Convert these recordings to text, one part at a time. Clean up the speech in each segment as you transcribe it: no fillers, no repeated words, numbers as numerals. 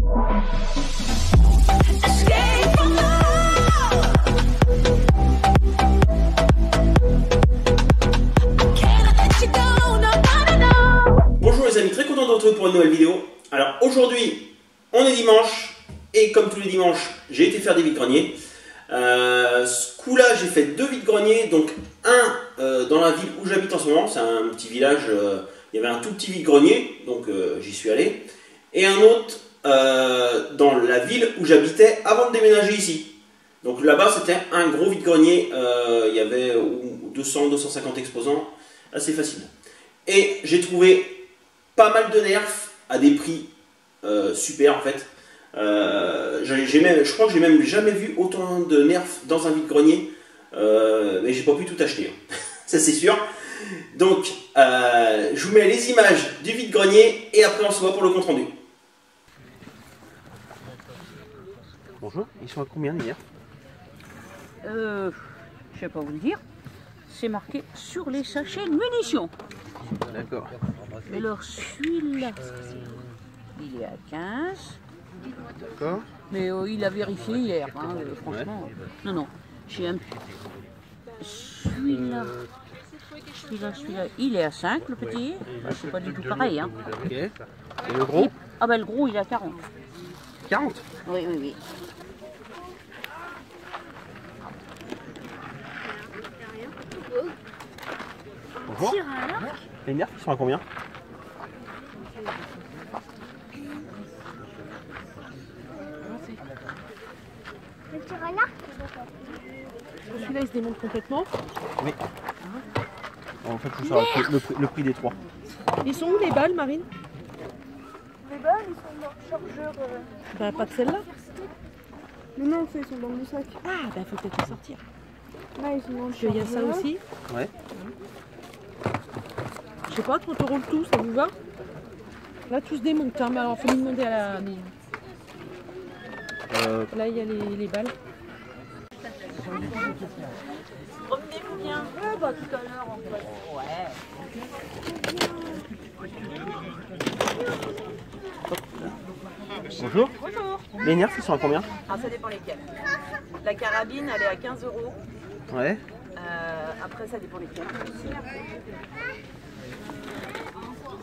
Bonjour les amis, très content de vous retrouver pour une nouvelle vidéo. Alors aujourd'hui, on est dimanche et comme tous les dimanches, j'ai été faire des vides-greniers. Ce coup-là, j'ai fait 2 vides-greniers, donc un dans la ville où j'habite en ce moment, c'est un petit village, il y avait un tout petit vide-grenier, donc j'y suis allé, et un autre dans la ville où j'habitais avant de déménager ici. Donc là-bas, c'était un gros vide-grenier, il y avait 200-250 exposants, assez facile. Et j'ai trouvé pas mal de nerfs à des prix super en fait. Je crois que j'ai même jamais vu autant de nerfs dans un vide-grenier, mais j'ai pas pu tout acheter, hein. Ça c'est sûr. Donc je vous mets les images du vide-grenier et après on se voit pour le compte rendu. Bonjour, ils sont à combien les nerfs? Je sais pas vous le dire. C'est marqué sur les sachets de munitions. D'accord. Alors celui-là, il est à 15. D'accord. Mais il a vérifié hier, hein, franchement. Ouais. Non, non. J'ai un... Celui-là, il est à 5, le petit. C'est pas du tout pareil, hein. Ok. Et le gros? Ah ben le gros, il est à 40. 40? Oui, oui, oui. Bonjour. Les nerfs, ils sont à combien? Celui-là il se démonte complètement. Oui. En fait, tout ça, le prix des 3. Ils sont où les balles, Marine? Les balles, ils sont dans le chargeur. Bah pas de celle-là. Mais non, ils sont dans le sac. Ah bah faut peut-être les sortir. Là, ils sont dans le Parce qu'il y a ça aussi. Ouais. Je sais pas, 30 € le tout, ça vous va? Là tout se démonte, hein, mais alors faut lui demander à la... Là il y a les balles. Promenez-vous bien. Ouais, bah tout à l'heure en fait. Ouais. Bonjour. Bonjour. Les nerfs, ils sont à combien? Ah, ça dépend lesquels. La carabine, elle est à 15 €. Ouais. Après, ça dépend lesquels.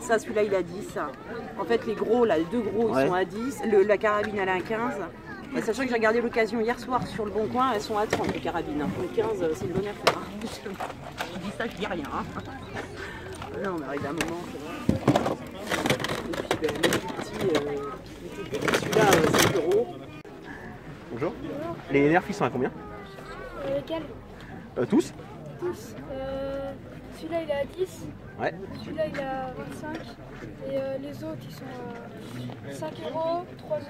Ça, celui-là, il a 10. En fait, les gros, là, les deux gros, ils sont à 10. La carabine, elle est à 15. Et sachant que j'ai regardé l'occasion hier soir sur le Bon Coin, elles sont à 30 les carabines. Donc 15, c'est une bonne affaire. Je dis ça, je dis rien. Là, on arrive à un moment, c'est vrai. Et puis, le plus petit, celui-là, 5 €. Bonjour. Les nerfs, ils sont à combien? Lesquels? Tous? Tous. Celui-là, il est à 10. Ouais. Celui-là, il est à 25. Et les autres, ils sont à 5 €, 3 €,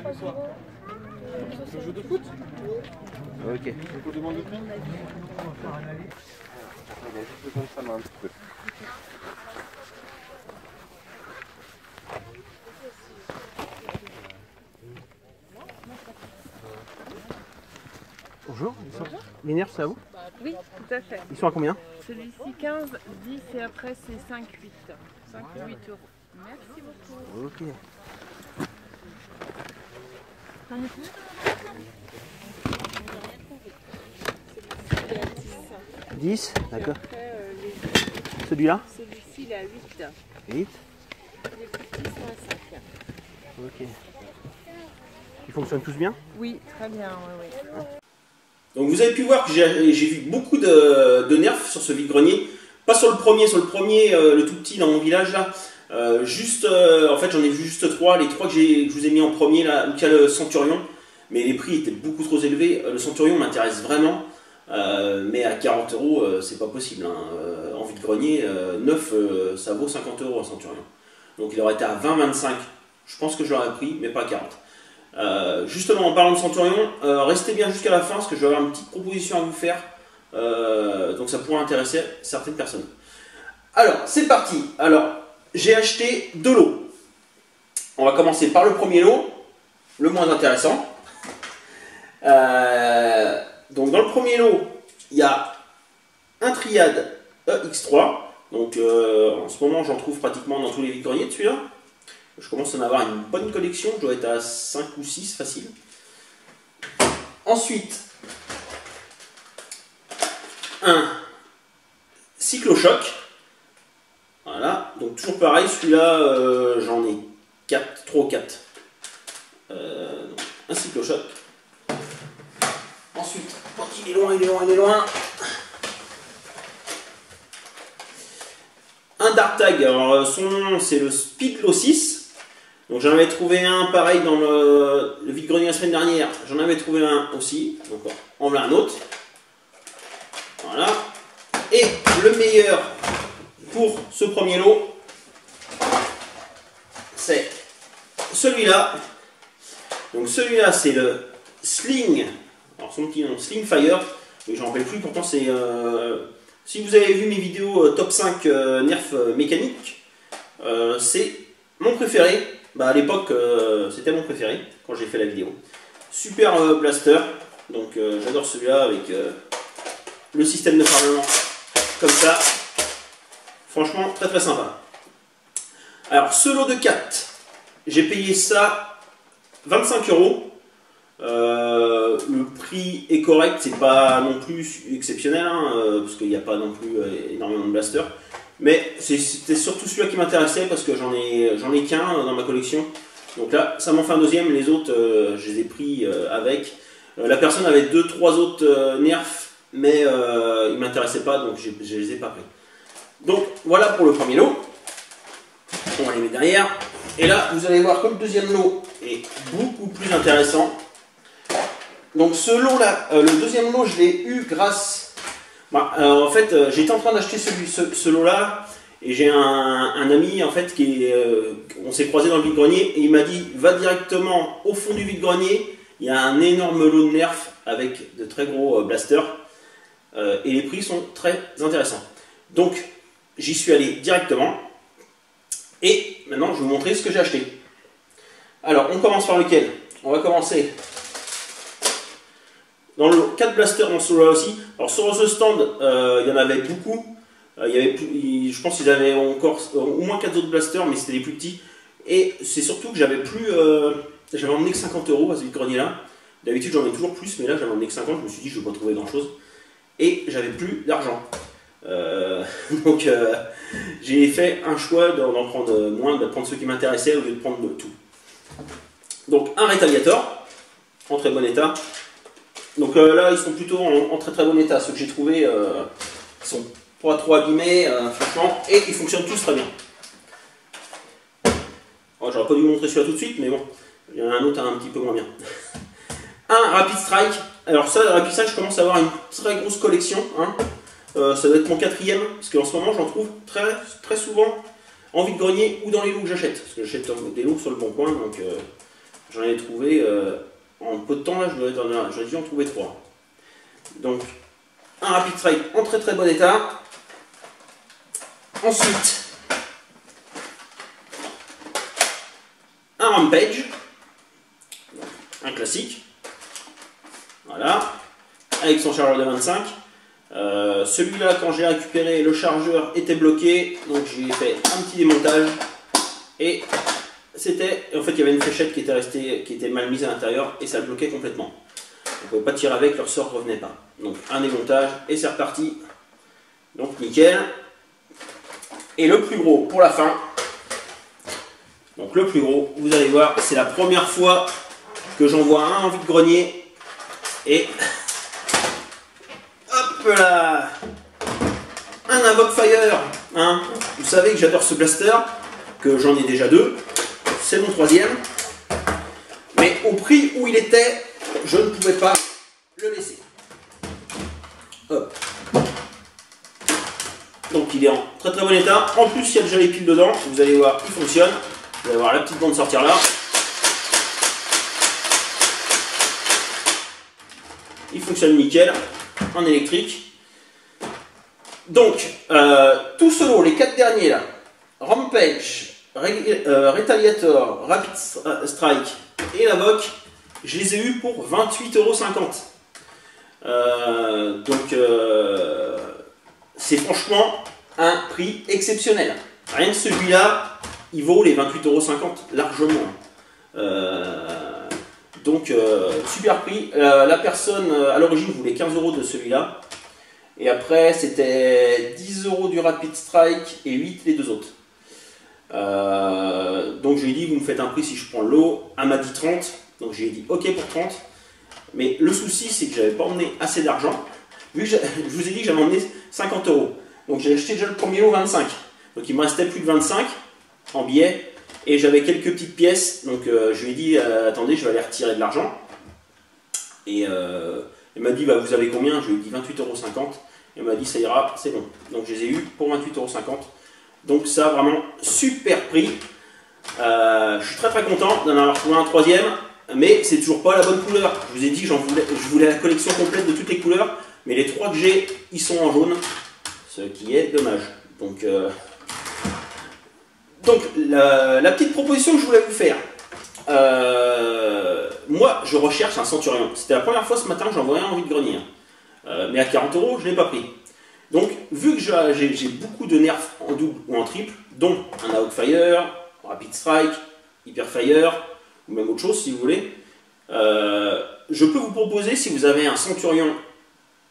3 €. Un jeu de foot? Ok. Bonjour. Les nerfs, c'est à vous? Oui, tout à fait. Ils sont à combien? Celui-ci 15, 10 et après c'est 5, 8. 5 ou 8 €. Merci beaucoup. Ok. 10, d'accord. Celui-là? Celui-ci il est à 8. 8. Les petits sont à 5. Ok. Ils fonctionnent tous bien? Oui, très bien, oui, oui. Donc vous avez pu voir que j'ai vu beaucoup de nerfs sur ce vide-grenier. Pas sur le premier, le tout petit dans mon village là. En fait j'en ai vu juste 3. Les 3 que je vous ai mis en premier là, où il y a le Centurion. Mais les prix étaient beaucoup trop élevés. Le Centurion m'intéresse vraiment. Mais à 40 € c'est pas possible, hein. En vide-grenier, neuf ça vaut 50 € un Centurion. Donc il aurait été à 20-25. Je pense que je l'aurais pris, mais pas à 40. Justement en parlant de Centurion, restez bien jusqu'à la fin parce que je vais avoir une petite proposition à vous faire, donc ça pourrait intéresser certaines personnes. Alors c'est parti. Alors j'ai acheté 2 lots. On va commencer par le premier lot, le moins intéressant. Donc dans le premier lot il y a un Triad EX3. Donc en ce moment j'en trouve pratiquement dans tous les vide-greniers de celui-là. Je commence à en avoir une bonne collection, je dois être à 5 ou 6 facile. Ensuite, un cyclochoc. Voilà, donc toujours pareil, celui-là j'en ai 4, 3 ou 4. Un cyclochoc. Ensuite, oh, il est loin, il est loin, il est loin. Un Dart Tag, alors son nom c'est le Speedlo 6. Donc j'en avais trouvé un pareil dans le vide-grenier la semaine dernière. J'en avais trouvé un aussi. Donc on en a un autre. Voilà. Et le meilleur pour ce premier lot, c'est celui-là. Donc celui-là c'est le Sling. Alors son petit nom Sling Fire. Je n'en rappelle plus, pourtant c'est... si vous avez vu mes vidéos top 5 Nerf mécanique, c'est mon préféré. Bah, à l'époque, c'était mon préféré quand j'ai fait la vidéo. Super blaster, donc j'adore celui-là avec le système de parlement comme ça. Franchement, très très sympa. Alors, ce lot de 4, j'ai payé ça 25 €. Le prix est correct, c'est pas non plus exceptionnel, hein, parce qu'il n'y a pas non plus énormément de blasters. Mais c'était surtout celui-là qui m'intéressait parce que j'en ai qu'un dans ma collection. Donc là, ça m'en fait un deuxième. Les autres, je les ai pris avec. La personne avait 2-3 autres Nerf, mais ils ne m'intéressaient pas, donc je ne les ai pas pris. Donc voilà pour le premier lot. On va les mettre derrière. Et là, vous allez voir que le deuxième lot est beaucoup plus intéressant. Donc ce lot-là, le deuxième lot, je l'ai eu grâce... en fait, j'étais en train d'acheter ce lot-là, et j'ai un ami en fait on s'est croisé dans le vide-grenier, et il m'a dit va directement au fond du vide-grenier, il y a un énorme lot de Nerf avec de très gros blasters, et les prix sont très intéressants. Donc j'y suis allé directement, et maintenant je vais vous montrer ce que j'ai acheté. Alors on commence par lequel? On va commencer dans le 4 blasters dans ce lot-là aussi. Alors sur ce stand, il y en avait beaucoup. Je pense qu'ils avaient encore au moins 4 autres blasters, mais c'était les plus petits. Et c'est surtout que j'avais emmené que 50 € à ce vide-grenier-là. D'habitude j'en ai toujours plus, mais là j'avais emmené que 50. Je me suis dit je ne vais pas trouver grand-chose. Et j'avais plus d'argent. Donc j'ai fait un choix d'en prendre moins, de prendre ceux qui m'intéressaient au lieu de prendre tout. Donc un Retaliator, en très bon état. Donc là, ils sont plutôt en très très bon état. Ceux que j'ai trouvés, ils sont pas trop abîmés, franchement, et ils fonctionnent tous très bien. J'aurais pas dû vous montrer celui-là tout de suite, mais bon, il y en a un autre un petit peu moins bien. Un Rapid Strike. Alors ça, Rapid Strike, je commence à avoir une très grosse collection. Hein. Ça doit être mon 4e, parce qu'en ce moment, j'en trouve très souvent en vide-grenier ou dans les lots que j'achète. Parce que j'achète des lots sur le bon coin, donc j'en ai trouvé... en peu de temps, là, j'aurais dû en trouver 3. Donc, un Rapid Strike en très très bon état. Ensuite, un Rampage. Un classique. Voilà. Avec son chargeur de 25. Celui-là, quand j'ai récupéré, le chargeur était bloqué. Donc, j'ai fait un petit démontage. Et... en fait il y avait une fléchette qui était mal mise à l'intérieur et ça le bloquait complètement. On ne pouvait pas tirer avec, le ressort ne revenait pas. Donc un démontage et c'est reparti. Donc nickel. Et le plus gros pour la fin. Donc le plus gros, vous allez voir, c'est la première fois que j'en vois un en vide-grenier. Et hop là, un Invoke Fire. Hein. Vous savez que j'adore ce blaster, que j'en ai déjà 2. C'est mon 3e, mais au prix où il était, je ne pouvais pas le laisser. Hop. Donc il est en très très bon état. En plus, il y a déjà les piles dedans. Vous allez voir, il fonctionne. Vous allez voir la petite bande sortir là. Il fonctionne nickel, en électrique. Donc, tout ce lot, les 4 derniers là, Rampage, Retaliator, Rapid Strike et la VOC, je les ai eus pour 28,50 €. Donc c'est franchement un prix exceptionnel. Rien que celui-là, il vaut les 28,50 € largement. Donc super prix. La personne à l'origine voulait 15 € de celui-là. Et après c'était 10 € du Rapid Strike et 8 les deux autres. Donc je lui ai dit vous me faites un prix si je prends le lot. Elle m'a dit 30. Donc j'ai dit ok pour 30. Mais le souci c'est que j'avais pas emmené assez d'argent. Vu que je vous ai dit que j'avais emmené 50 €. Donc j'ai acheté déjà le premier lot 25. Donc il me restait plus de 25 en billets. Et j'avais quelques petites pièces, donc je lui ai dit attendez, je vais aller retirer de l'argent. Et elle m'a dit bah, vous avez combien? Je lui ai dit 28,50 €. Elle m'a dit ça ira, c'est bon. Donc je les ai eus pour 28,50 €. Donc ça vraiment super prix. Je suis très content d'en avoir trouvé un troisième, mais c'est toujours pas la bonne couleur. Je vous ai dit que je voulais la collection complète de toutes les couleurs, mais les trois que j'ai, ils sont en jaune, ce qui est dommage. Donc la petite proposition que je voulais vous faire, moi je recherche un Centurion. C'était la première fois ce matin que j'en voyais un en vide-grenier. Mais à 40 € je ne l'ai pas pris. Donc vu que j'ai beaucoup de nerfs en double ou en triple, dont un Outfire, Rapid Strike, Hyperfire, ou même autre chose si vous voulez, je peux vous proposer, si vous avez un Centurion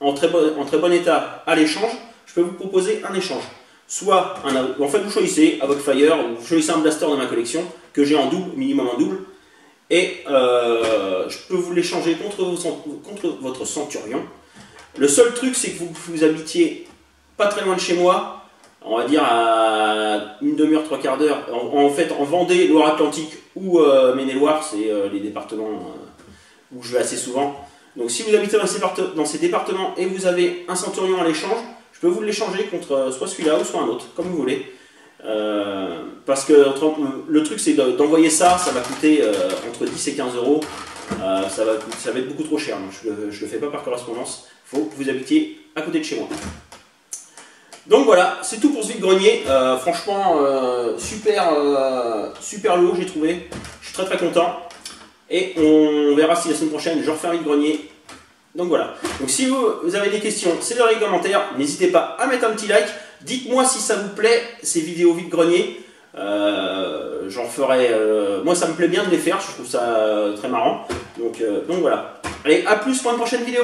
en très bon état à l'échange, je peux vous proposer un échange. Soit, en fait vous choisissez Outfire, ou vous choisissez un blaster de ma collection, que j'ai en double, minimum en double, et je peux vous l'échanger contre votre Centurion. Le seul truc c'est que vous habitiez pas très loin de chez moi, on va dire à une demi-heure, trois quarts d'heure, en fait en Vendée, Loire-Atlantique ou Maine-et-Loire, c'est les départements où je vais assez souvent. Donc si vous habitez dans ces départements et vous avez un Centurion à l'échange, je peux vous l'échanger contre soit celui-là ou soit un autre, comme vous voulez. Parce que le truc c'est d'envoyer ça, ça va coûter entre 10 et 15 €. Ça va être beaucoup trop cher, donc je ne le fais pas par correspondance. Il faut que vous habitiez à côté de chez moi. Donc voilà, c'est tout pour ce vide-grenier. Franchement, super lot j'ai trouvé. Je suis très content. Et on verra si la semaine prochaine je refais un vide-grenier. Donc voilà. Donc si vous avez des questions, c'est dans les commentaires. N'hésitez pas à mettre un petit like. Dites-moi si ça vous plaît, ces vidéos vide-grenier. J'en ferai. Moi ça me plaît bien de les faire, je trouve ça très marrant. Donc voilà. Allez, à plus pour une prochaine vidéo.